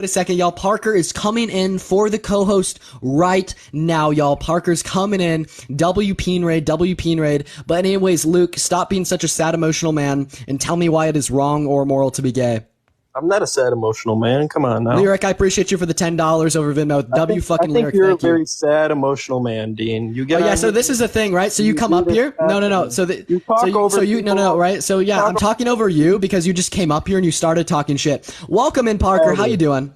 a second, y'all. Parker is coming in for the co-host right now, y'all. Parker's coming in. W Peen Raid. But anyways, Luke, stop being such a sad emotional man and tell me why it is wrong or immoral to be gay. I'm not a sad emotional man. Come on now. Lyric, I appreciate you for the $10 over Venmo. I think Lyric, you're thank a very you. sad emotional man, Dean. You get So this is the thing, right? So you come up here. No. So right? So yeah, I'm talking over you because you just came up here and you started talking shit. Welcome in, Parker. How you doing?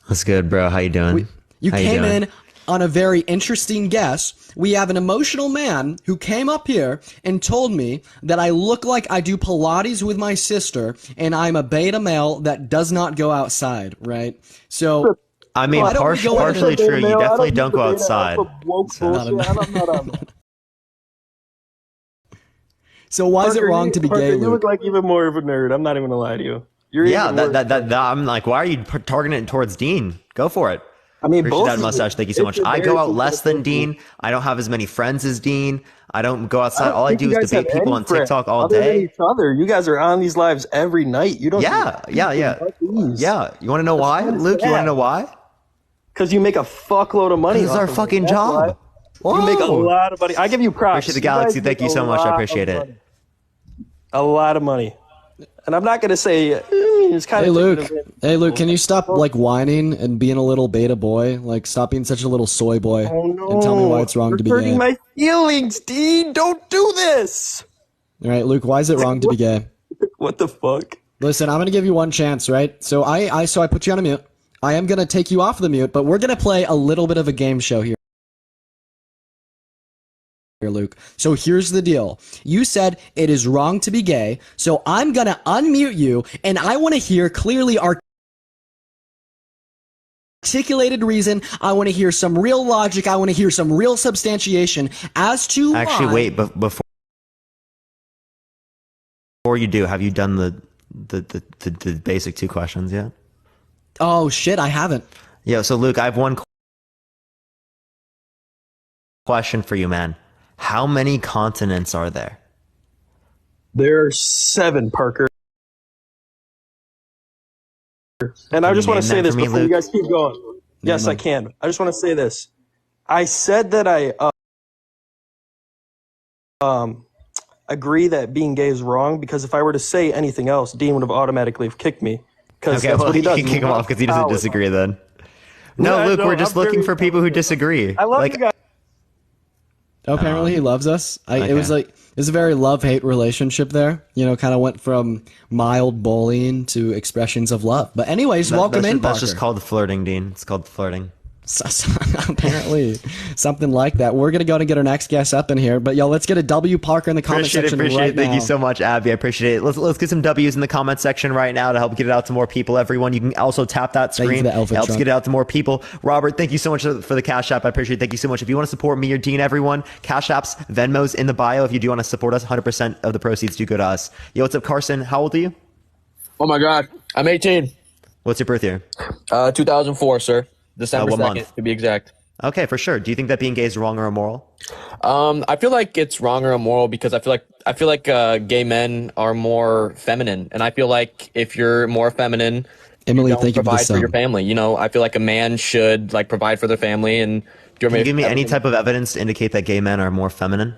That's good, bro. How you doing? You came in on a very interesting guess. We have an emotional man who came up here and told me that I look like I do Pilates with my sister and I'm a beta male that does not go outside, right? So, I mean, partially true. You definitely don't go outside. So why is it wrong to be gay, Luke? You look like even more of a nerd. I'm not even gonna lie to you. I'm like, why are you targeting it towards Dean? Go for it. I mean, appreciate that mustache. Thank you so much. I go out less than Dean. I don't have as many friends as Dean. I don't go outside. All I do is debate people on TikTok all day. Each other. You guys are on these lives every night. You don't. Yeah. You want to know why, Luke? You want to know why? Because you make a fuckload of money. It's our fucking job. You make a lot of money. I give you props. Appreciate the galaxy. Thank you so much. I appreciate it. A lot of money. And I'm not going to say it's kind of... Hey, Luke, can you stop, like, whining and being a little beta boy? Like, stop being such a little soy boy. Oh, no. And tell me why it's wrong to be gay. You're hurting my feelings, Dean. Don't do this. All right, Luke, why is it wrong to be gay? What the fuck? Listen, I'm going to give you one chance, right? So I put you on a mute. I am going to take you off the mute, but we're going to play a little bit of a game show here, Luke. So here's the deal. You said it is wrong to be gay, so I'm gonna unmute you, and I want to hear clearly articulated reason. I want to hear some real logic. I want to hear some real substantiation as to Actually, why... wait, but before you do, have you done the basic 2 questions yet? Oh shit, I haven't. Yeah, so Luke, I have one question for you, man. How many continents are there? There are 7, Parker. And I just want to say this before you guys keep going. Yes, I can. I just want to say this. I said that I agree that being gay is wrong because if I were to say anything else, Dean would have automatically kicked me. Because that's what he does. You can kick him off because he doesn't disagree then. No, Luke, we're just looking for people who disagree. I love you guys. Oh, apparently he loves us. It was a very love-hate relationship there. You know, kind of went from mild bullying to expressions of love. But anyways, welcome in, Parker. That's just called flirting, Dean. It's called flirting. Apparently, something like that. We're gonna go and get our next guest up in here, but y'all, let's get a W Parker in the comment section right now. Thank you so much, Abby. I appreciate it. Let's get some W's in the comment section right now to help get it out to more people. Everyone, you can also tap that screen. It helps get it out to more people. Robert, thank you so much for the Cash App. I appreciate it. Thank you so much. If you want to support me or Dean, everyone, Cash Apps, Venmos in the bio. If you do want to support us, 100% of the proceeds do go to us. Yo, what's up, Carson? How old are you? Oh my God, I'm 18. What's your birth year? 2004, sir. December 2nd, to be exact. Okay, for sure. Do you think that being gay is wrong or immoral? I feel like it's wrong or immoral because I feel like gay men are more feminine, and I feel like if you're more feminine, Emily, you don't provide for your family. You know, I feel like a man should like provide for their family. And can you give me any type of evidence to indicate that gay men are more feminine?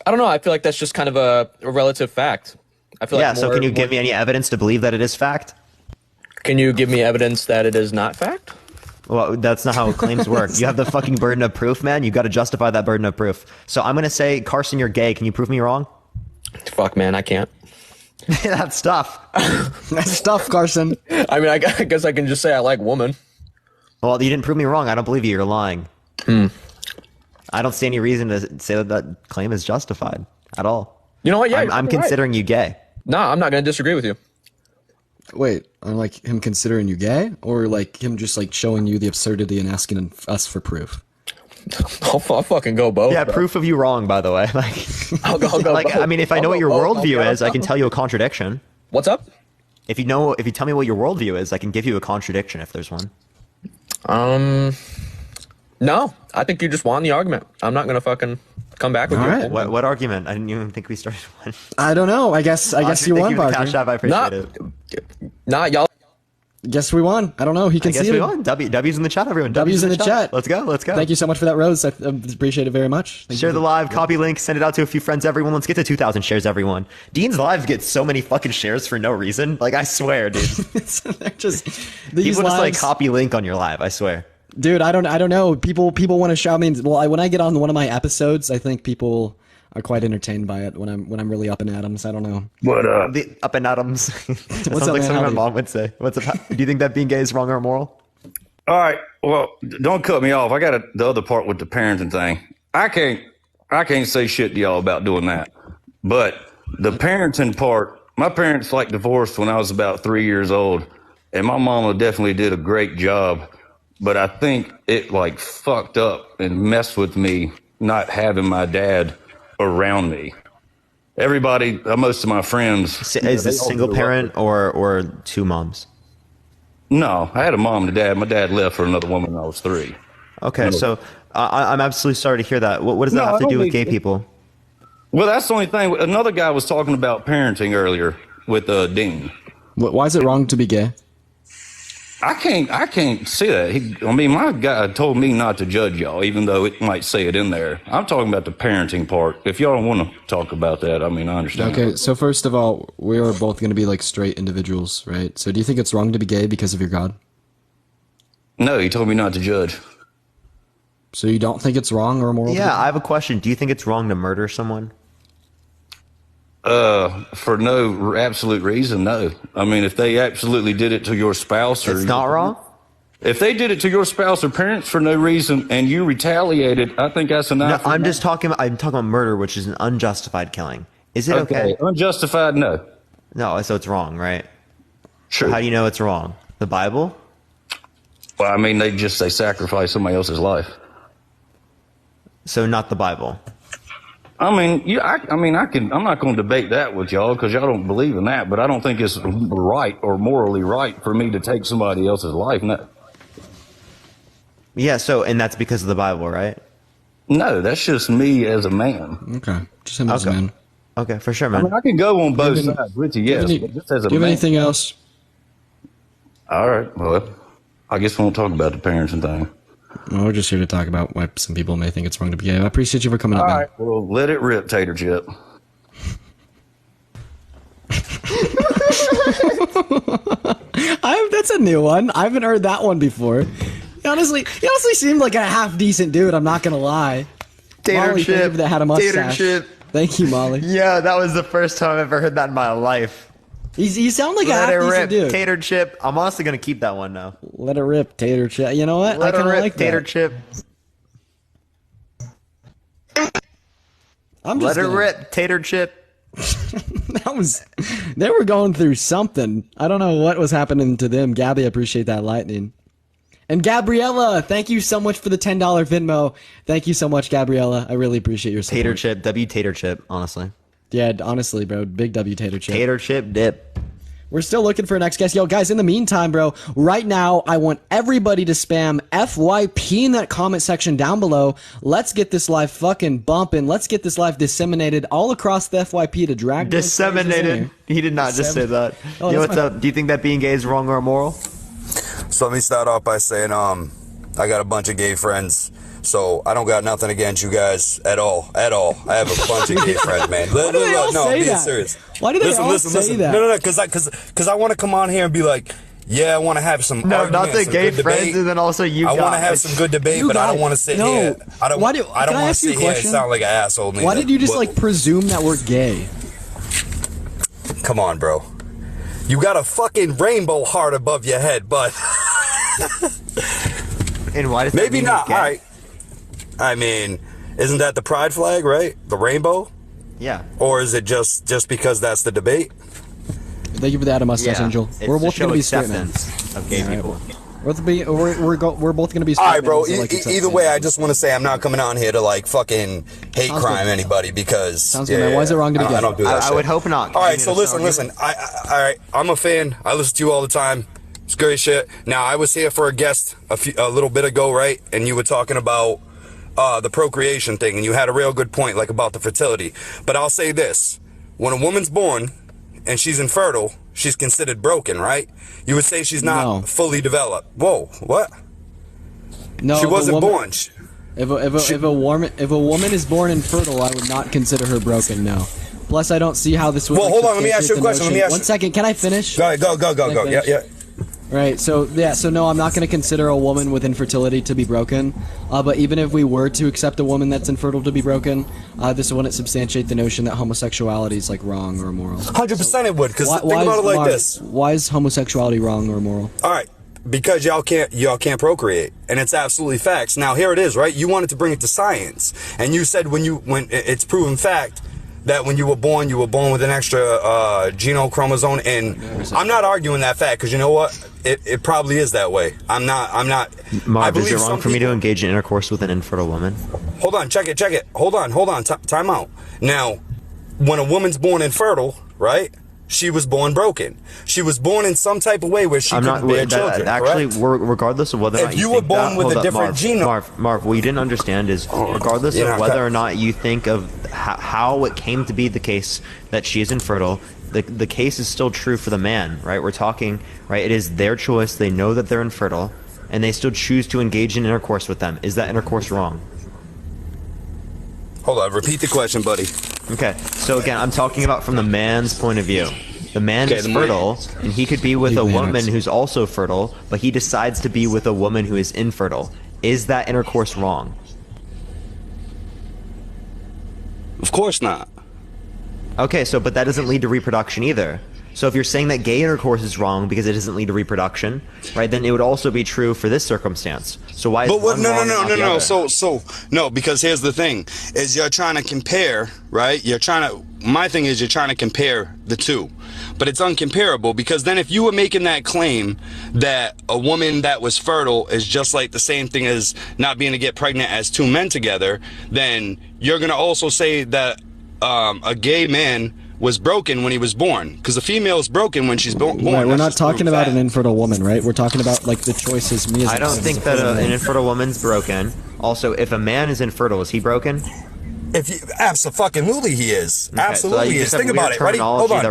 I don't know. I feel like that's just kind of a relative fact. I feel like so can you give me any evidence to believe that it is fact? Can you give me evidence that it is not fact? Well, that's not how claims work. You have the fucking burden of proof, man. You got to justify that burden of proof. So I'm going to say, Carson, you're gay. Can you prove me wrong? Fuck, man, I can't. That's tough. That's tough, Carson. I mean, I guess I can just say I like women. Well, you didn't prove me wrong. I don't believe you. You're lying. I don't see any reason to say that claim is justified at all. You know what? Yeah, I'm considering you gay. No, I'm not going to disagree with you. Wait, like him considering you gay, or like him just like showing you the absurdity and asking us for proof? I'll fucking go both. Yeah, bro. Proof of you wrong, by the way. Like, I'll go like both. I mean, if I know what your worldview is, I can tell you a contradiction. What's up? If you tell me what your worldview is, I can give you a contradiction if there's one. No, I think you just won the argument. I'm not gonna fucking come back with you. Right. What argument? I didn't even think we started one. I don't know. I guess you won, Parker. Cash App, I appreciate it. Nah, y'all. Guess we won. I don't know. He conceded. I guess we won. W's in the chat, everyone. W's in the chat. Let's go. Thank you so much for that, Rose. I appreciate it very much. Share the live, copy link, send it out to a few friends, everyone. Let's get to 2,000 shares, everyone. Dean's lives get so many fucking shares for no reason. Like, I swear, dude. They're just people just like copy link on your live. I swear. Dude, I don't know. People want to shout me. Well, when I get on one of my episodes, I think people are quite entertained by it when I'm really up in atoms. I don't know. What up? The up in atoms. What's sounds up, like man? something my mom would say. What's up? Do you think that being gay is wrong or immoral? All right. Well, don't cut me off. I got the other part with the parenting thing. I can't say shit to y'all about doing that. But the parenting part, my parents like divorced when I was about 3 years old, and my mama definitely did a great job. But I think it like fucked up and messed with me not having my dad around me. Everybody, most of my friends. Is this single parent or two moms? No, I had a mom and a dad. My dad left for another woman when I was 3. Okay, so I'm absolutely sorry to hear that. What does that have to do with gay people? Well, that's the only thing. Another guy was talking about parenting earlier with Dean. Why is it wrong to be gay? I can't see that. My guy told me not to judge y'all, even though it might say it in there. I'm talking about the parenting part. If y'all don't want to talk about that, I understand. Okay, so first of all, we are both going to be like straight individuals, right? So do you think it's wrong to be gay because of your God? No, he told me not to judge. So you don't think it's wrong or immoral? Yeah, I have a question. Do you think it's wrong to murder someone? For no absolute reason, no. If they absolutely did it to your spouse, or it's not wrong. If they did it to your spouse or parents for no reason and you retaliated, I think that's enough. No, I'm talking about murder, which is an unjustified killing. Is it okay? Unjustified, no. No, so it's wrong, right? Sure. So how do you know it's wrong? The Bible? Well, they sacrifice somebody else's life. So not the Bible. I'm not going to debate that with y'all because y'all don't believe in that, but I don't think it's right or morally right for me to take somebody else's life. No. Yeah, and that's because of the Bible, right? No, that's just me as a man. Okay, just him as a man. Okay, for sure, man. I can go on both sides with you, yes, but just as a man. Do you have anything else? All right, well, I guess we won't talk about the parenting thing. Well, we're just here to talk about why some people may think it's wrong to be gay. I appreciate you for coming up, man. All right, well, let it rip, Tater Chip. That's a new one. I haven't heard that one before. He honestly seemed like a half decent dude. I'm not gonna lie. Tater Molly, Chip. thank you for that had a mustache. Tater Chip. Thank you, Molly. Yeah, that was the first time I've ever heard that in my life. You sound like a half decent dude. Tater Chip. I'm honestly gonna keep that one now. Let it rip, Tater Chip. You know what? Let I kind it of rip, like Tater that. Chip. Let it rip, Tater Chip. They were going through something. I don't know what was happening to them. Gabby, I appreciate that lightning. And Gabriella, thank you so much for the $10 Venmo. Thank you so much, Gabriella. I really appreciate your support. Tater Chip, Tater Chip, honestly. Yeah, honestly, bro. Big W Tater Chip. Tater Chip dip. We're still looking for a next guest. Yo, guys, in the meantime, bro, right now, I want everybody to spam FYP in that comment section down below. Let's get this live fucking bumping. Let's get this live disseminated all across the FYP to drag Disseminated. He did not just say that. Yo, what's up? Do you think that being gay is wrong or immoral? So let me start off by saying, I got a bunch of gay friends. So I don't got nothing against you guys at all. I have a bunch of gay friends, man. Why do they all say that? Serious. Why do they all say that? No, because I want to come on here and be like, yeah, I want to have some. No, not the gay friends, debate. and then also you. I want to have some good debate, but I don't want to sit here. I don't want to sit here and sound like an asshole. Why did you just presume that we're gay? Come on, bro. You got a fucking rainbow heart above your head, but and why does that maybe mean not? gay? All right. Isn't that the pride flag, right? The rainbow? Yeah. Or is it just because that's the debate? Thank you for that, mustache angel. We're both gonna be straight, man. Of gay people. We're both gonna be straight. All right, bro. Either way, I just want to say I'm not coming on here to fucking hate crime anybody because. Sounds good, man. Why is it wrong to be gay? I don't do that. I would hope not. All right, so listen. All right, I'm a fan. I listen to you all the time. It's great shit. Now I was here for a guest a little bit ago, right? And you were talking about the procreation thing, and you had a real good point, about the fertility. But I'll say this: when a woman's born and she's infertile, she's considered broken, right? You would say she's not fully developed. Whoa, what? No, she wasn't born. If a woman is born infertile, I would not consider her broken. No. Plus, I don't see how this would. Well, hold on. Let me ask you a question. One second. Can I finish? Go. Yeah. Right. So no, I'm not going to consider a woman with infertility to be broken. But even if we were to accept a woman that's infertile to be broken, this wouldn't substantiate the notion that homosexuality is like wrong or immoral. 100% it would. Because think about it like this. Why is homosexuality wrong or immoral? All right. Because y'all can't procreate, and it's absolutely facts. Now here it is, right? You wanted to bring it to science, and you said when it's proven fact that when you were born with an extra genome chromosome, and I'm not arguing that fact because you know what, it probably is that way. I'm not. Marv, is it wrong for me to engage in intercourse with an infertile woman? Hold on, check it. Hold on. Time out. Now, when a woman's born infertile, right? She was born broken. She was born in some type of way where she couldn't bear children. Actually, regardless of whether or not you were born with a different genome. Marv, what you didn't understand is, regardless of whether or not you think of how it came to be the case that she is infertile, the case is still true for the man, right? We're talking, right? It is their choice. They know that they're infertile, and they still choose to engage in intercourse with them. Is that intercourse wrong? Hold on, repeat the question, buddy. Okay, so again, I'm talking about from the man's point of view. The man is fertile, and he could be with a woman who's also fertile, but he decides to be with a woman who is infertile. Is that intercourse wrong? Of course not. Okay, but that doesn't lead to reproduction either. So if you're saying that gay intercourse is wrong because it doesn't lead to reproduction, right, then it would also be true for this circumstance. So why is one wrong and not the other? So no, because here's the thing, is you're trying to compare, right? My thing is you're trying to compare the two. But it's uncomparable because then if you were making that claim that a woman that was fertile is just like the same thing as not being able to get pregnant as two men together, then you're going to also say that a gay man was broken when he was born, because the female is broken when she's born. Right, we're not talking about an infertile woman, right? We're talking about like the choices me as I don't think that an infertile woman's broken. Also, if a man is infertile, is he broken? Absolutely he is. Okay, absolutely he is. Think about it. Ready? Hold on.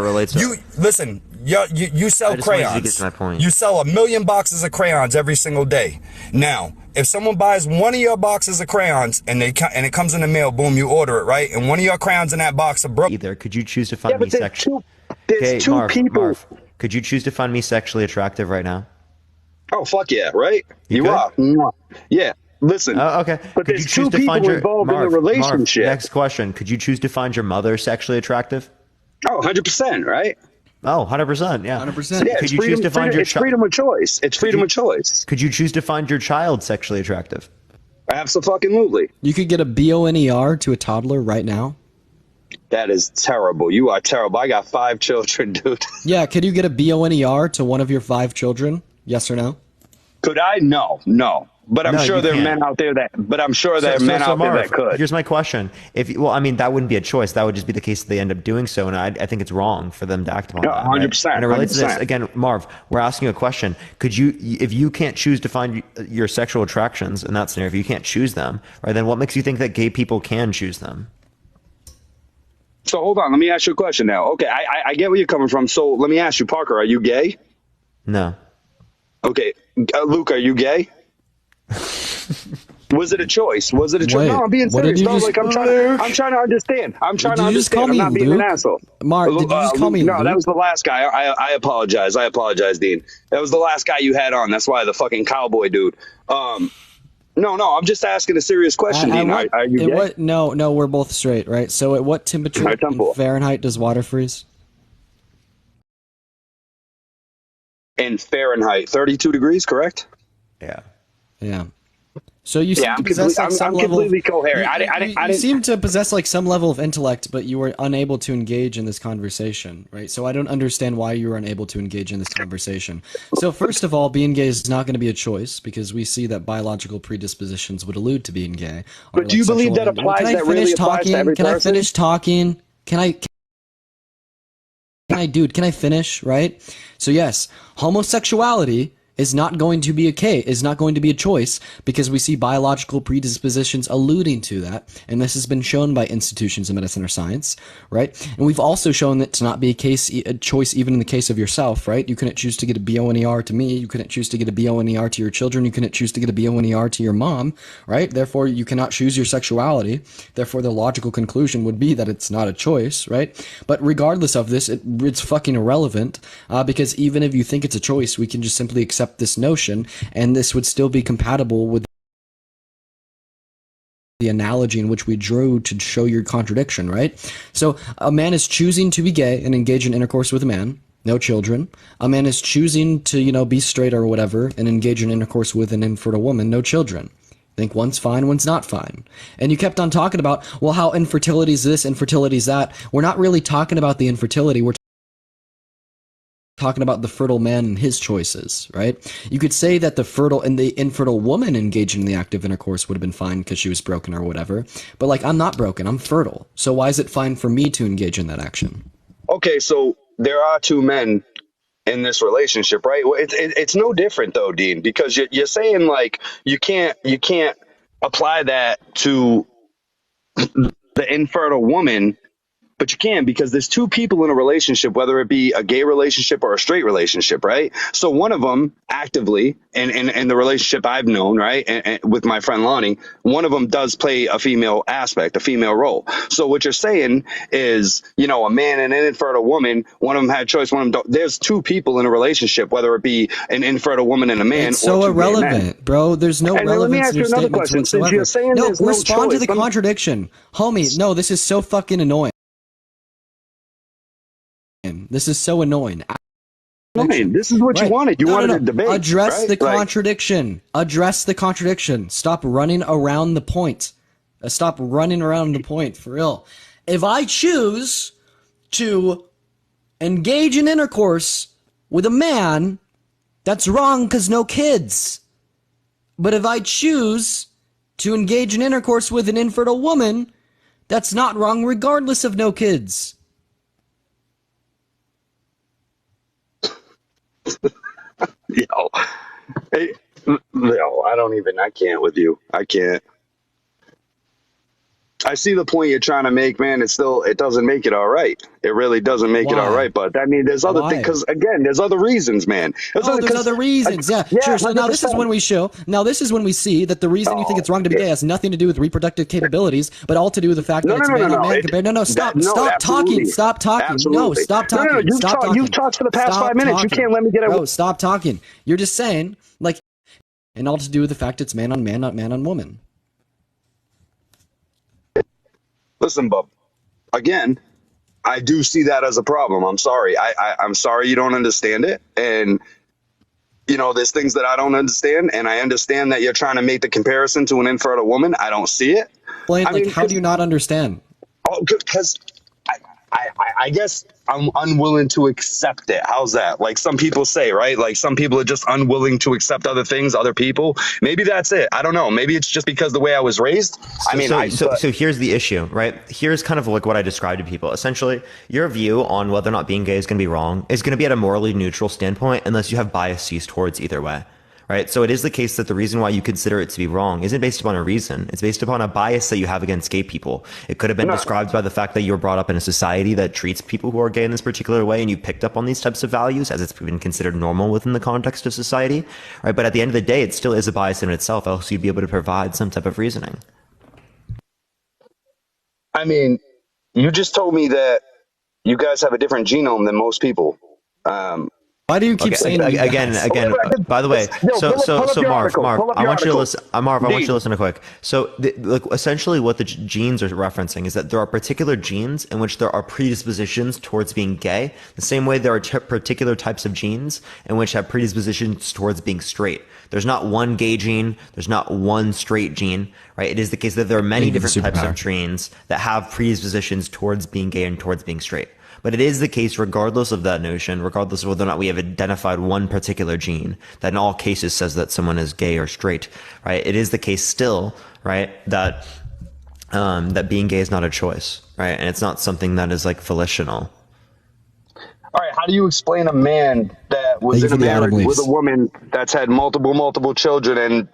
Listen. You sell crayons. To get to my point. You sell 1 million boxes of crayons every single day. Now, if someone buys one of your boxes of crayons and it comes in the mail, boom, you order it, right? And one of your crayons in that box are broken. Either could you choose to find me sexually? There's two people. Marv, could you choose to find me sexually attractive right now? Oh fuck yeah! Right? You are. Yeah. Listen. Okay. But could there's two people involved in a relationship. Next question. Could you choose to find your mother sexually attractive? Oh, 100%, right? Oh, 100%, yeah. 100%. Yeah, could you choose to find your it's freedom of choice. It's freedom of choice. Could you choose to find your child sexually attractive? Absolutely. You could get a BONER to a toddler right now. That is terrible. You are terrible. I got 5 children, dude. Yeah, could you get a BONER to one of your 5 children? Yes or no? Could I? No. But I'm sure there are men out there that. But I'm sure there are men out there that could. Here's my question: that wouldn't be a choice. That would just be the case that they end up doing so, and I think it's wrong for them to act upon that. 100%. Right? And it relates to this again, Marv. We're asking you a question: could you, if you can't choose to find your sexual attractions in that scenario, if you can't choose them, right? Then what makes you think that gay people can choose them? So hold on. Let me ask you a question now. Okay, I get where you're coming from. So let me ask you, Parker, are you gay? No. Okay, Luke, are you gay? Was it a choice? Was it a choice? No, I'm being serious. No, like I'm trying to understand. I'm trying to understand. I'm not being an asshole. Mark, did you just call me Luke? No, that was the last guy. I apologize. I apologize, Dean. That was the last guy you had on. That's why the fucking cowboy dude. No, I'm just asking a serious question, Dean. Are you gay? No, we're both straight, right? So at what temperature in Fahrenheit does water freeze? In Fahrenheit, 32 degrees, correct? Yeah. So you seem to possess like some level. I'm completely coherent. You seem to possess like some level of intellect, but you were unable to engage in this conversation, right? So I don't understand why you were unable to engage in this conversation. So first of all, being gay is not going to be a choice because we see that biological predispositions would allude to being gay. But do you believe that applies? That really applies to every person? Can I finish talking? Can I finish? Right? So yes, homosexuality is not going to be a choice, because we see biological predispositions alluding to that, and this has been shown by institutions of medicine or science, right? And we've also shown that to not be a choice even in the case of yourself, right? You couldn't choose to get a BO&ER to me, you couldn't choose to get a BO&ER to your children, you couldn't choose to get a BO&ER to your mom, right? Therefore, you cannot choose your sexuality. Therefore, the logical conclusion would be that it's not a choice, right? But regardless of this, it's fucking irrelevant, because even if you think it's a choice, we can just simply accept this notion, and this would still be compatible with the analogy in which we drew to show your contradiction, right? So a man is choosing to be gay and engage in intercourse with a man, no children. A man is choosing to, be straight or whatever and engage in intercourse with an infertile woman, no children. Think one's fine, one's not fine. And you kept on talking about, well, how infertility is this, infertility is that. We're not really talking about the infertility. We're talking about the fertile man and his choices, right? You could say that the fertile and the infertile woman engaging in the act of intercourse would have been fine because she was broken or whatever. But like, I'm not broken, I'm fertile. So why is it fine for me to engage in that action? Okay, so there are two men in this relationship, right? Well, it's no different though, Dean, because you're saying like you can't apply that to the infertile woman. But you can, because there's two people in a relationship, whether it be a gay relationship or a straight relationship, right? So one of them actively, in the relationship I've known, right, and with my friend Lonnie, one of them does play a female aspect, a female role. So what you're saying is, a man and an infertile woman, one of them had choice, one of them don't. There's two people in a relationship, whether it be an infertile woman and a man. It's so irrelevant, bro. There's no relevance. Let me ask you another question. Since you're saying respond to the contradiction. Homie, no, this is so fucking annoying. This is so annoying. This is what you wanted. You wanted a debate. Address the contradiction. Address the contradiction. Stop running around the point. Stop running around the point, for real. If I choose to engage in intercourse with a man, that's wrong because no kids. But if I choose to engage in intercourse with an infertile woman, that's not wrong regardless of no kids. I can't with you. I can't. I see the point you're trying to make, man. It doesn't make it all right. It really doesn't make it all right. But I mean, there's other things, because again, there's other reasons, man. There's other reasons. Yeah, sure. So now this is when we see that the reason you think it's wrong to be gay has nothing to do with reproductive capabilities, but all to do with the fact that it's man on man compared. Stop talking. Stop talking. No, stop talking. You've talked for the past 5 minutes. You can't let me get it. Bro, stop talking. You're just saying, like, and all to do with the fact it's man on man, not man on woman. Listen, Bub, again, I do see that as a problem. I'm sorry. I'm sorry you don't understand it. And, there's things that I don't understand. And I understand that you're trying to make the comparison to an infertile woman. I don't see it. How do you not understand? Oh, because I guess I'm unwilling to accept it. How's that? Like some people say, right? Like some people are just unwilling to accept other things, other people. Maybe that's it. I don't know. Maybe it's just because the way I was raised. So here's the issue, right? Here's kind of like what I described to people. Essentially, your view on whether or not being gay is going to be wrong is going to be at a morally neutral standpoint unless you have biases towards either way. Right. So it is the case that the reason why you consider it to be wrong isn't based upon a reason. It's based upon a bias that you have against gay people. It could have been described by the fact that you were brought up in a society that treats people who are gay in this particular way, and you picked up on these types of values as it's been considered normal within the context of society. Right. But at the end of the day, it still is a bias in itself, else you'd be able to provide some type of reasoning. I mean, you just told me that you guys have a different genome than most people. Why do you keep saying that? Again, by the way, so Marv, I want you to listen. Marv, I want you to listen quick. So, essentially what the genes are referencing is that there are particular genes in which there are predispositions towards being gay, the same way there are particular types of genes in which have predispositions towards being straight. There's not one gay gene, there's not one straight gene, right? It is the case that there are many different types of genes that have predispositions towards being gay and towards being straight. But it is the case, regardless of that notion, regardless of whether or not we have identified one particular gene that in all cases says that someone is gay or straight, right? It is the case still, right, that that being gay is not a choice, right? And it's not something that is like volitional. All right, how do you explain a man that that was in a marriage with a woman that's had multiple children and,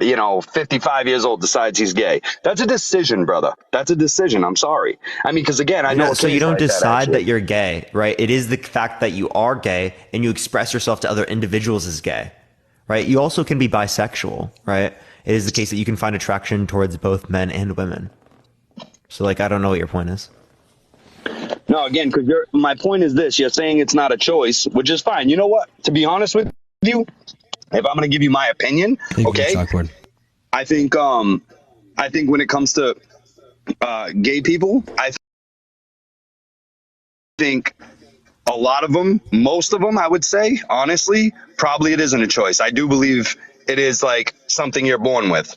55 years old decides he's gay. That's a decision, brother. That's a decision. I'm sorry. I mean, because again, I know. So you don't decide that you're gay, right? It is the fact that you are gay and you express yourself to other individuals as gay, right? You also can be bisexual, right? It is the case that you can find attraction towards both men and women. So, I don't know what your point is. No, again, because my point is this: you're saying it's not a choice, which is fine. You know what? To be honest with you, if I'm going to give you my opinion, okay, I think when it comes to gay people, I think a lot of them, most of them, I would say, honestly, probably it isn't a choice. I do believe it is something you're born with,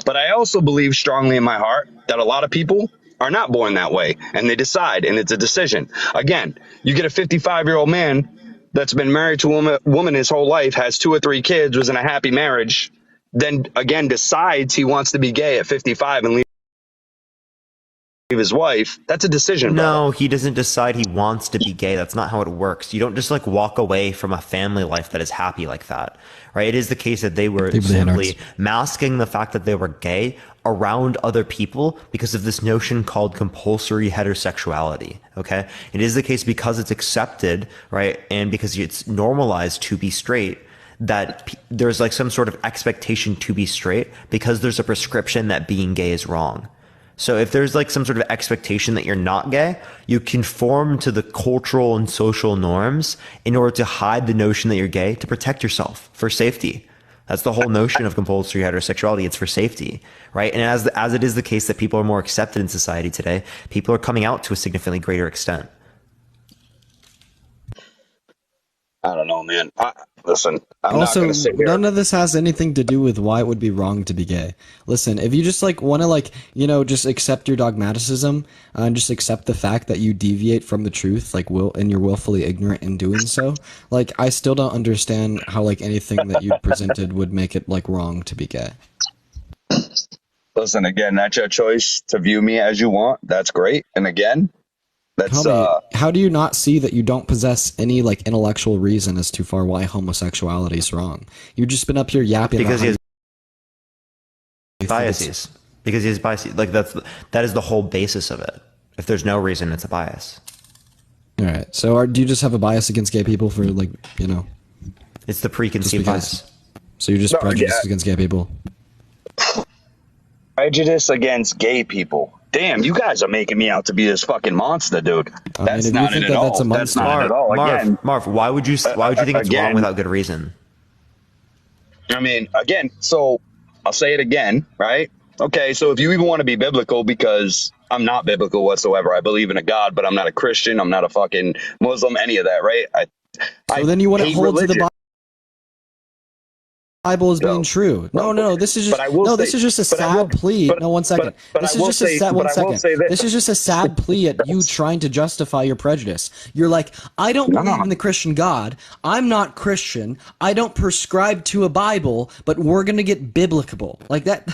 but I also believe strongly in my heart that a lot of people are not born that way and they decide, and it's a decision. Again, you get a 55-year-old man that's been married to a woman his whole life, has 2 or 3 kids, was in a happy marriage, then again decides he wants to be gay at 55 and leave his wife. That's a decision. No, he doesn't decide he wants to be gay. That's not how it works. You don't just walk away from a family life that is happy like that, right? It is the case that they were simply masking the fact that they were gay around other people because of this notion called compulsory heterosexuality. Okay. It is the case because it's accepted, right? And because it's normalized to be straight, that there's some sort of expectation to be straight because there's a prescription that being gay is wrong. So if there's some sort of expectation that you're not gay, you conform to the cultural and social norms in order to hide the notion that you're gay to protect yourself for safety. That's the whole notion of compulsory heterosexuality. It's for safety, right? And as it is the case that people are more accepted in society today, people are coming out to a significantly greater extent. I don't know, man. Listen, I'm also, not going to sit here. None of this has anything to do with why it would be wrong to be gay. Listen, if you just want to just accept your dogmaticism and just accept the fact that you deviate from the truth, and you're willfully ignorant in doing so, I still don't understand how anything that you presented would make it wrong to be gay. Listen, again, that's your choice to view me as you want. That's great. And again, that's how do you not see that you don't possess any intellectual reason as to far why homosexuality is wrong? You've just been up here yapping because he has biases. Because he has biases. That is the whole basis of it. If there's no reason, it's a bias. All right. So do you just have a bias against gay people for It's the preconceived bias. So you're just prejudiced against gay people. Prejudice against gay people. Damn, you guys are making me out to be this fucking monster, dude. That's not it at all. That's not it at all. Again, Marv, why would you think it's wrong without good reason? I mean, again, so I'll say it again, right? Okay, so if you even want to be biblical, because I'm not biblical whatsoever. I believe in a God, but I'm not a Christian. I'm not a fucking Muslim, any of that, right? Then you want to hold to the Bible as being true. No, this is just this is just a sad plea. No, 1 second. This is just a sad 1 second. This is just a sad plea at you trying to justify your prejudice. You're like, I don't believe in the Christian God. I'm not Christian. I don't prescribe to a Bible, but we're gonna get biblical like that.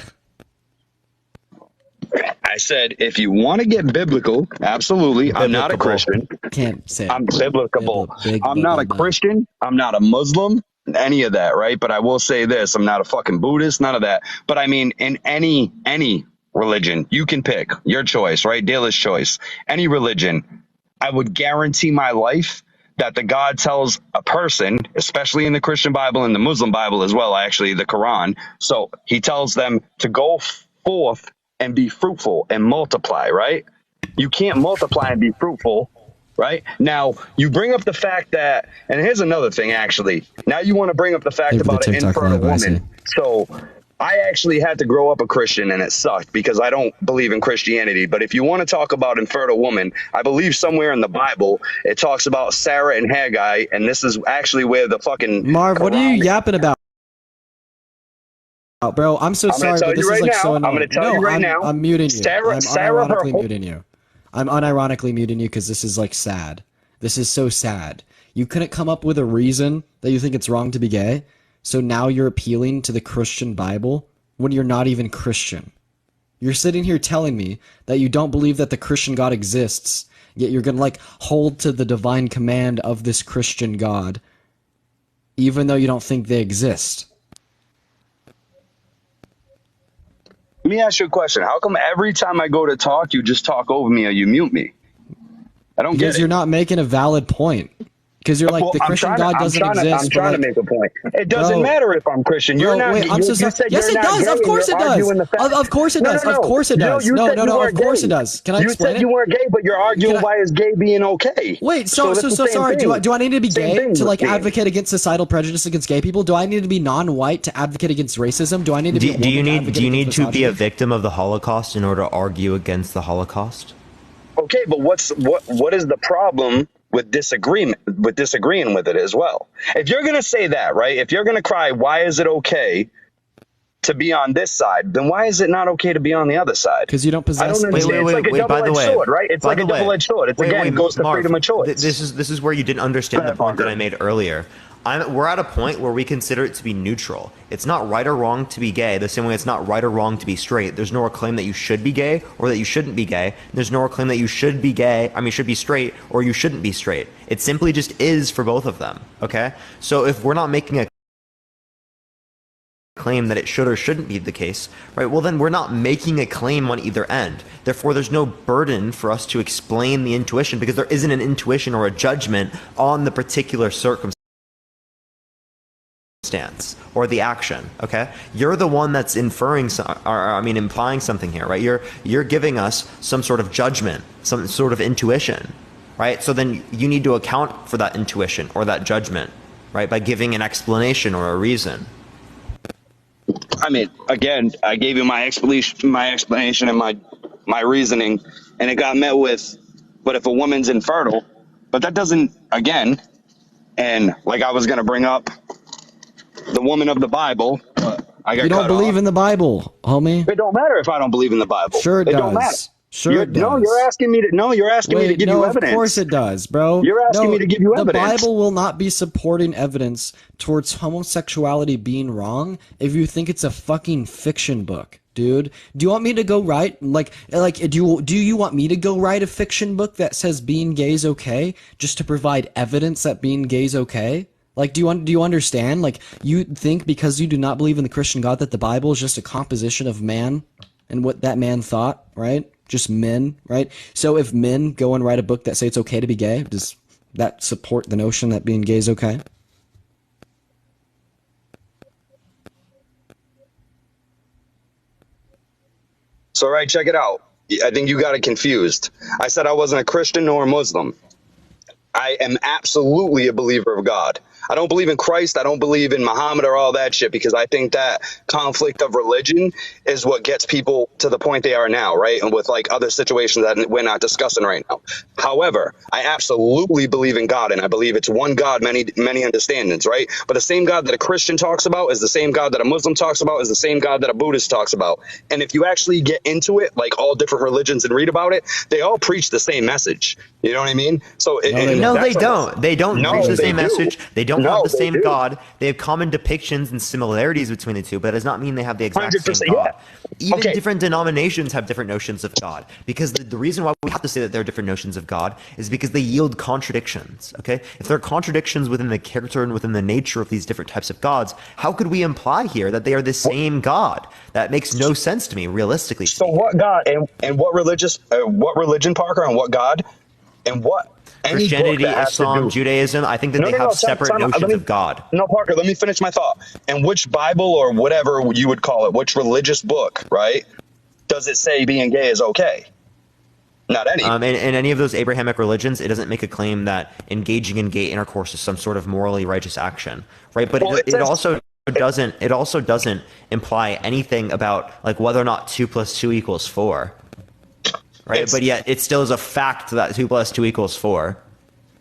I said, if you want to get biblical, absolutely. I'm not a Christian. Can't say it. I'm biblical. I'm not a Christian. I'm not a Muslim. Any of that, right? But I will say this: I'm not a fucking Buddhist, none of that. But I mean, in any religion, you can pick your choice, right? Dealer's choice. Any religion, I would guarantee my life that the God tells a person, especially in the Christian Bible and the Muslim Bible as well, actually the Quran. So he tells them to go forth and be fruitful and multiply, right? You can't multiply and be fruitful. Right now, you bring up the fact that, and here's another thing, actually. Now you want to bring up the fact about an infertile woman. So I actually had to grow up a Christian, and it sucked because I don't believe in Christianity. But if you want to talk about infertile woman, I believe somewhere in the Bible it talks about Sarah and Haggai, and this is actually where the fucking Marv, what are you yapping about? Bro, I'm so sorry, but this is so annoying. I'm going to tell you right now. I'm muting you. Sarah unironically muting you. I'm unironically muting you because this is sad. This is so sad. You couldn't come up with a reason that you think it's wrong to be gay, so now you're appealing to the Christian Bible when you're not even Christian. You're sitting here telling me that you don't believe that the Christian God exists, yet you're gonna hold to the divine command of this Christian God, even though you don't think they exist. Let me ask you a question. How come every time I go to talk, you just talk over me or you mute me? I don't get it. Because you're not making a valid point. Because you're like, the Christian God doesn't exist. I'm trying to make a point. It doesn't matter if I'm Christian. You're not. Wait, I'm so sorry. Yes, it does. Of course it does. Of course it does. Of course it does. No. Of course it does. Can I explain it? You said you weren't gay, but you're arguing why is gay being okay. Wait, so sorry. Do I need to be gay to like advocate against societal prejudice against gay people? Do I need to be non-white to advocate against racism? Do I need to be? Do you need to be a victim of the Holocaust in order to argue against the Holocaust? Okay, but what is the problem with disagreeing with it as well? If you're going to say that, right? If you're going to cry, why is it okay to be on this side? Then why is it not okay to be on the other side? Because you don't possess. I don't understand. It's like a double-edged sword, right? It's like a double-edged sword. It goes to freedom of choice. This is where you didn't understand the point that I made earlier. We're at a point where we consider it to be neutral. It's not right or wrong to be gay, the same way it's not right or wrong to be straight. There's no claim that you should be gay or that you shouldn't be gay. There's no claim that you should be should be straight or you shouldn't be straight. It simply just is for both of them, okay? So if we're not making a claim that it should or shouldn't be the case, right, well then we're not making a claim on either end. Therefore, there's no burden for us to explain the intuition because there isn't an intuition or a judgment on the particular circumstance or the action. Okay, you're the one that's implying something here, right? You're giving us some sort of judgment, some sort of intuition, right? So then you need to account for that intuition or that judgment, right, by giving an explanation or a reason. I mean, again, I gave you my explanation and my reasoning, and it got met with, but if a woman's infertile, but that doesn't, again, and like I was going to bring up the woman of the Bible. You don't believe in the Bible, homie. It don't matter if I don't believe in the Bible. Sure it does. Don't matter. Sure it does. No, you're asking me to give you evidence. Of course it does, bro. You're asking me to give you evidence. The Bible will not be supporting evidence towards homosexuality being wrong if you think it's a fucking fiction book, dude. Do you want me to go write do you want me to go write a fiction book that says being gay is okay just to provide evidence that being gay is okay? Like, do you understand? Like, you think because you do not believe in the Christian God that the Bible is just a composition of man and what that man thought, right? Just men, right? So if men go and write a book that say it's okay to be gay, does that support the notion that being gay is okay? So, right, check it out. I think you got it confused. I said I wasn't a Christian nor a Muslim. I am absolutely a believer of God. I don't believe in Christ. I don't believe in Muhammad or all that shit because I think that conflict of religion is what gets people to the point they are now, right? And with like other situations that we're not discussing right now. However, I absolutely believe in God, and I believe it's one God, many understandings, right? But the same God that a Christian talks about is the same God that a Muslim talks about, is the same God that a Buddhist talks about. And if you actually get into it, like all different religions, and read about it, they all preach the same message. You know what I mean? So no, they don't. They don't preach the same message. They don't have the same God. They have common depictions and similarities between the two, but it does not mean they have the exact same God. Yeah. Even different denominations have different notions of God, because the reason why we have to say that there are different notions of God is because they yield contradictions. Okay, if there are contradictions within the character and within the nature of these different types of gods, how could we imply here that they are the same God? That makes no sense to me, realistically. So what God and what religion, Parker, and what God and what? Christianity, Islam, Judaism, I think that they have separate notions of God. No, Parker, let me finish my thought. And which Bible or whatever you would call it, which religious book, right, does it say being gay is okay? Not any. In any of those Abrahamic religions, it doesn't make a claim that engaging in gay intercourse is some sort of morally righteous action, right? But it also doesn't imply anything about like whether or not 2 + 2 = 4. Right, but yet it still is a fact that 2 + 2 = 4.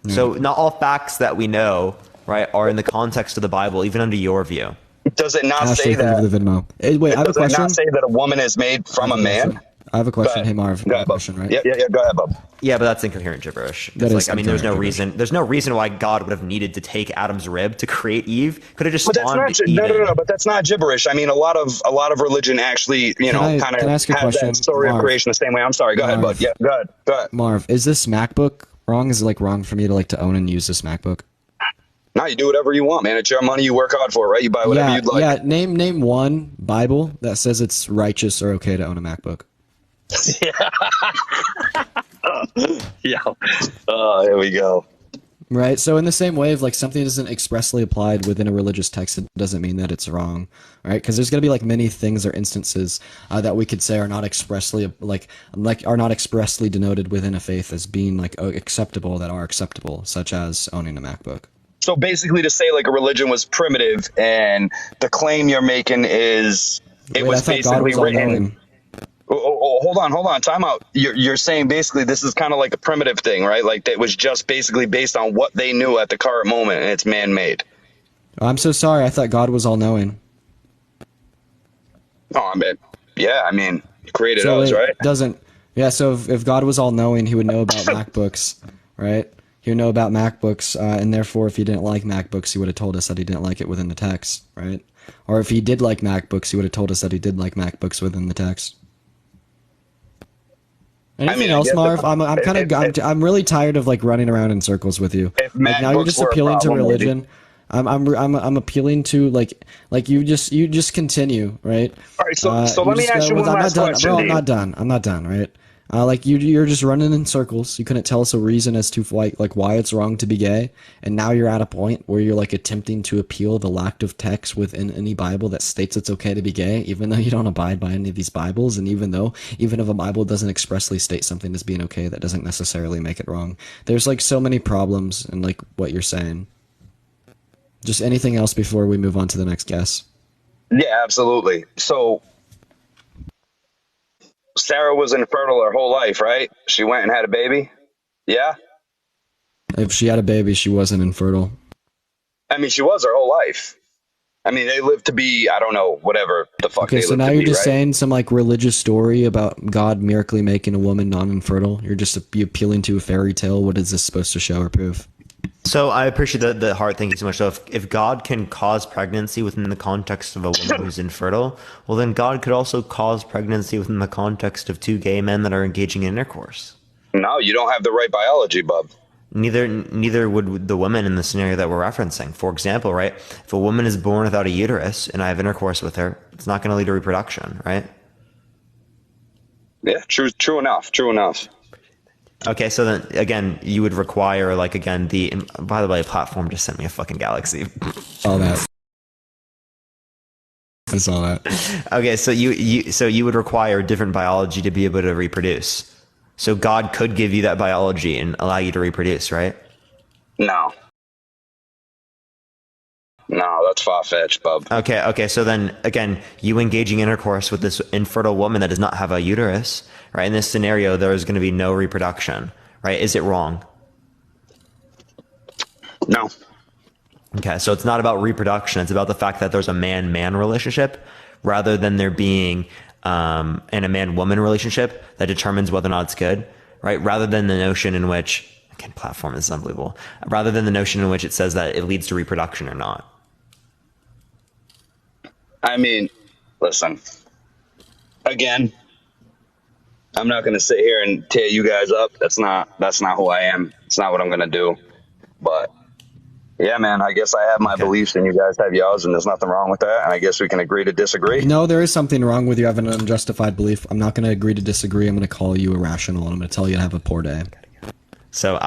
So not all facts that we know, right, are in the context of the Bible, even under your view. Does it not say that? Wait, I have a question. Does it not say that a woman is made from a man? I have a question. Hey, Marv, I have a question, right? Yeah, go ahead, Bob. Yeah, but that's incoherent gibberish. There's no reason why God would have needed to take Adam's rib to create Eve. Could have just spawned Eden. No, but that's not gibberish. I mean, a lot of religion actually, kind of has that story of creation the same way. I'm sorry. Go ahead, bud. Yeah, go ahead. Marv, is this MacBook wrong? Is it like wrong for me to own and use this MacBook? No, you do whatever you want, man. It's your money. You work hard for it, right? You buy whatever you'd like. Yeah, name one Bible that says it's righteous or okay to own a MacBook. Yeah. Here we go. Right. So in the same way, if like something isn't expressly applied within a religious text, it doesn't mean that it's wrong, right? Because there's going to be like many things or instances that we could say are not expressly are not expressly denoted within a faith as being like acceptable, that are acceptable, such as owning a MacBook. So basically, to say like a religion was primitive, and the claim you're making is it was basically written. Hold on, time out. You're saying basically this is kind of like a primitive thing, right? Like that was just basically based on what they knew at the current moment, and it's man-made. I'm so sorry. I thought God was all-knowing. Oh, I mean, he created us, right? Yeah, so if God was all-knowing, he would know about MacBooks, right? He would know about MacBooks, and therefore if he didn't like MacBooks, he would have told us that he didn't like it within the text, right? Or if he did like MacBooks, he would have told us that he did like MacBooks within the text. Anything else, Marv? I'm really tired of like running around in circles with you. Like now you're just appealing to religion. I'm appealing to like you just continue, right? All right, so let me ask you one last question. Bro, I'm not done, right? Like you're just running in circles. You couldn't tell us a reason as to like why it's wrong to be gay, and now you're at a point where you're like attempting to appeal the lack of text within any Bible that states it's okay to be gay, even though you don't abide by any of these Bibles, and even if a Bible doesn't expressly state something as being okay, that doesn't necessarily make it wrong. There's like so many problems in like what you're saying. Just anything else before we move on to the next guess? Yeah, absolutely. So Sarah was infertile her whole life, right? She went and had a baby? Yeah? If she had a baby, she wasn't infertile. I mean, she was her whole life. I mean, they lived to be, I don't know, whatever the fuck they lived to be, Okay, so now you're just right? saying some like religious story about God miraculously making a woman non-infertile? You're just appealing to a fairy tale? What is this supposed to show or prove? So I appreciate the heart. Thank you so much. So if God can cause pregnancy within the context of a woman who's infertile, well, then God could also cause pregnancy within the context of two gay men that are engaging in intercourse. No, you don't have the right biology, bub. Neither would the woman in the scenario that we're referencing. For example, right? If a woman is born without a uterus and I have intercourse with her, it's not going to lead to reproduction, right? Yeah, true enough. Okay, so then again, you would require like again by the way, platform just sent me a fucking galaxy. All that. I saw that. Okay, so you would require different biology to be able to reproduce. So God could give you that biology and allow you to reproduce, right? No, that's far-fetched, bub. Okay. So then, again, you engaging intercourse with this infertile woman that does not have a uterus, right? In this scenario, there is going to be no reproduction, right? Is it wrong? No. Okay, so it's not about reproduction. It's about the fact that there's a man-man relationship rather than there being and a man-woman relationship that determines whether or not it's good, right? Rather than the notion in which, again, platform is unbelievable, rather than the notion in which it says that it leads to reproduction or not. I mean, listen, again, I'm not going to sit here and tear you guys up. That's not who I am. It's not what I'm going to do. But yeah, man, I guess I have my beliefs and you guys have yours, and there's nothing wrong with that. And I guess we can agree to disagree. No, there is something wrong with you having an unjustified belief. I'm not going to agree to disagree. I'm going to call you irrational, and I'm going to tell you to have a poor day. So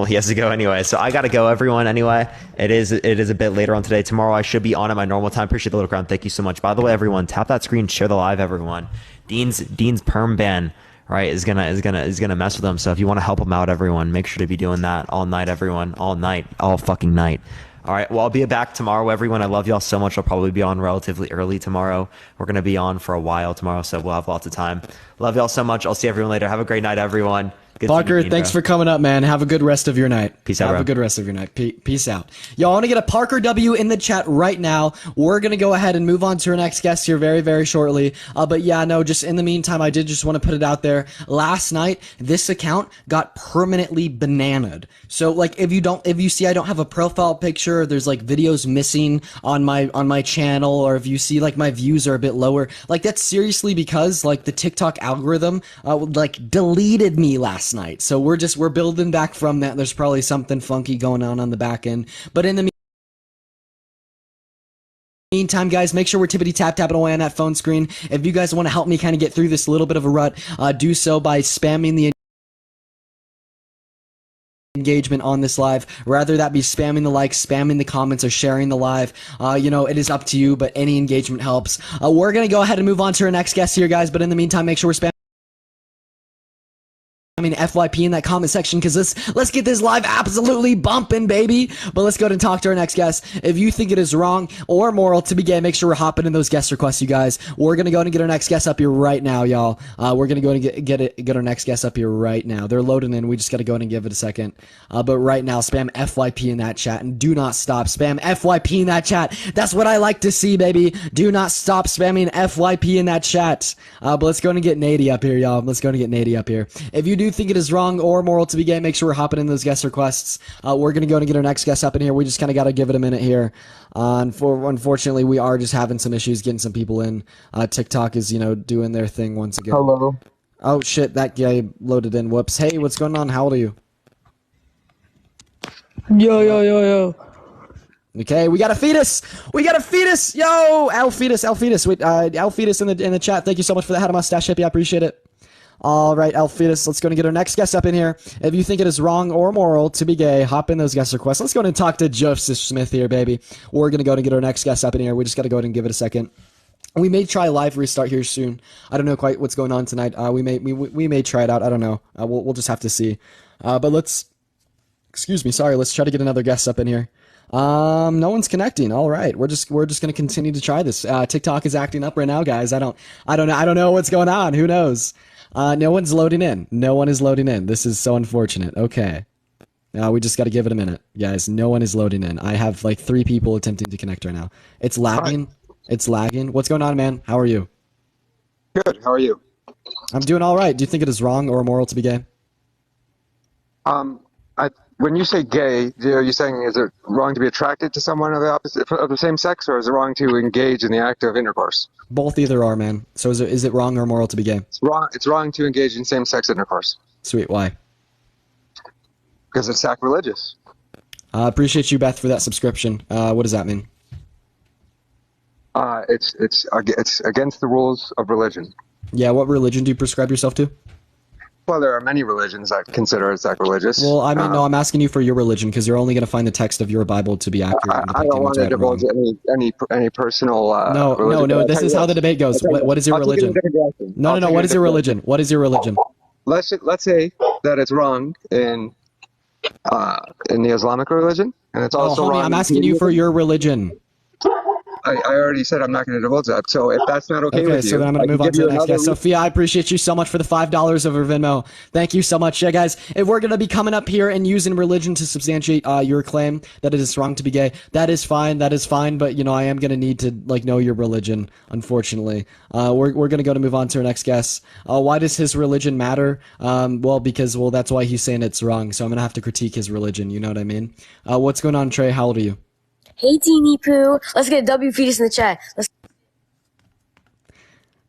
he has to go anyway. So I got to go, everyone. Anyway, it is a bit later on today. Tomorrow I should be on at my normal time. Appreciate the little crown. Thank you so much. By the way, everyone, tap that screen, share the live, everyone. Dean's perm ban, right, is gonna mess with him. So if you want to help him out, everyone, make sure to be doing that all night, everyone, all fucking night. All right, well, I'll be back tomorrow, everyone. I love y'all so much. I'll probably be on relatively early tomorrow. We're going to be on for a while tomorrow, so we'll have lots of time. Love y'all so much. I'll see everyone later. Have a great night, everyone. Good Parker, thanks for coming up, man. Have a good rest of your night. Peace out, Have a good rest of your night. Peace out. Y'all want to get a Parker W in the chat right now. We're going to go ahead and move on to our next guest here very, very shortly. But yeah, no, just in the meantime, I did just want to put it out there. Last night, this account got permanently bananaed. So like, if you see I don't have a profile picture, there's like videos missing on my channel, or if you see like my views are a bit lower, like that's seriously because like the TikTok algorithm like deleted me last night. So we're building back from that. There's probably something funky going on the back end, but in the meantime, guys, make sure we're tapping away on that phone screen. If you guys want to help me kind of get through this little bit of a rut, do so by spamming the engagement on this live. Rather that be spamming the likes, spamming the comments, or sharing the live. It is up to you, but any engagement helps. We're going to go ahead and move on to our next guest here, guys, but in the meantime, make sure we're spamming FYP in that comment section, because let's get this live absolutely bumping, baby. But let's go ahead and talk to our next guest. If you think it is wrong or moral to be gay, make sure we're hopping in those guest requests, you guys. We're gonna go ahead and get our next guest up here right now, y'all. We're gonna go ahead and get our next guest up here right now. They're loading in. We just gotta go ahead and give it a second. But right now, spam FYP in that chat, and do not stop. Spam FYP in that chat. That's what I like to see, baby. Do not stop spamming FYP in that chat. But let's go ahead and get Nady up here, y'all. Let's go ahead and get Nady up here. If you do think it is wrong or moral to be gay, make sure we're hopping in those guest requests. We're going to go and get our next guest up in here. We just kind of got to give it a minute here. Unfortunately, we are just having some issues getting some people in. TikTok is, doing their thing once again. Hello. Oh, shit, that guy loaded in. Whoops. Hey, what's going on? How old are you? Yo. Okay, we got a fetus. Yo, Alfetus. Wait, Alfetus in the chat. Thank you so much for that. Had a mustache hippie. I appreciate it. All right, Alfetus, let's go and get our next guest up in here. If you think it is wrong or moral to be gay, hop in those guest requests. Let's go and talk to Joseph Smith here, baby. We're going to go and get our next guest up in here. We just got to go ahead and give it a second. We may try live restart here soon. I don't know quite what's going on tonight. We may try it out. I don't know. We'll just have to see. But let's try to get another guest up in here. No one's connecting. All right. We're just going to continue to try this. TikTok is acting up right now, guys. I don't know what's going on. Who knows? No one's loading in. No one is loading in. This is so unfortunate. Okay. We just got to give it a minute. Guys, no one is loading in. I have like 3 people attempting to connect right now. It's lagging. Hi. It's lagging. What's going on, man? How are you? Good. How are you? I'm doing all right. Do you think it is wrong or moral to be gay? When you say gay, are you saying is it wrong to be attracted to someone of the same sex, or is it wrong to engage in the act of intercourse? Both either are, man. So is it wrong or moral to be gay? It's wrong to engage in same-sex intercourse. Sweet. Why? Because it's sacrilegious. Appreciate you, Beth, for that subscription. What does that mean? It's against the rules of religion. Yeah, what religion do you prescribe yourself to? Well, there are many religions that consider it sacrilegious. Well, I mean, no, I'm asking you for your religion, because you're only going to find the text of your Bible to be accurate. I don't want to divulge any personal. No. This is how the debate goes. What is your religion? No. What is your religion? What is your religion? Let's say that it's wrong in the Islamic religion, and it's also wrong. I'm asking you for your religion. I already said I'm not going to divulge that. So if that's not okay with you, so then I'm going to move on to the next guest. Sophia, I appreciate you so much for the $5 over Venmo. Thank you so much. Yeah, guys, if we're going to be coming up here and using religion to substantiate your claim that it is wrong to be gay, that is fine. But, I am going to need to, know your religion, unfortunately. We're going to go to move on to our next guest. Why does his religion matter? Because that's why he's saying it's wrong. So I'm going to have to critique his religion. You know what I mean? What's going on, Trey? How old are you? Hey, Teeny Poo. Let's get a W fetus in the chat.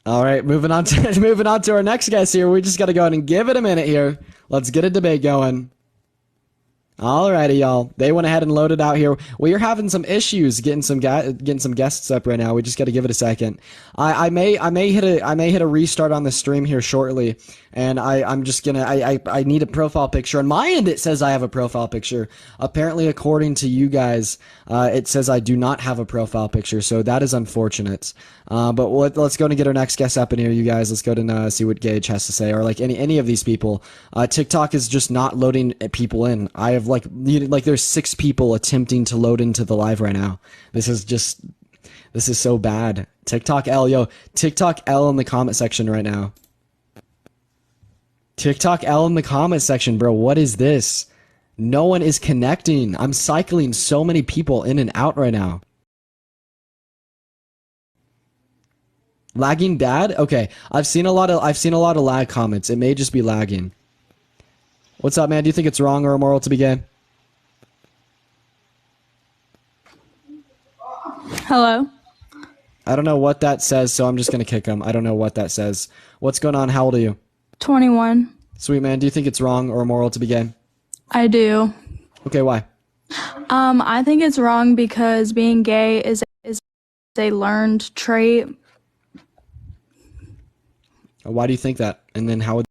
All right, moving on to our next guest here. We just got to go ahead and give it a minute here. Let's get a debate going. Alrighty, y'all. They went ahead and loaded out here. We are having some issues getting some guests up right now. We just got to give it a second. I may hit a restart on the stream here shortly, and I'm just gonna I need a profile picture. On my end, it says I have a profile picture. Apparently, according to you guys, it says I do not have a profile picture. So that is unfortunate. But let's go and get our next guest up in here, you guys. Let's go and see what Gage has to say, or any of these people. TikTok is just not loading people in. I have there's 6 people attempting to load into the live right now. This is so bad. TikTok L in the comment section right now. TikTok L in the comment section, bro. What is this? No one is connecting. I'm cycling so many people in and out right now. Lagging dad? Okay, I've seen a lot of lag comments. It may just be lagging. What's up, man? Do you think it's wrong or immoral to be gay? Hello? I don't know what that says, so I'm just going to kick him. I don't know what that says. What's going on? How old are you? 21. Sweet, man. Do you think it's wrong or immoral to be gay? I do. Okay, why? I think it's wrong because being gay is a learned trait. Why do you think that? And then how would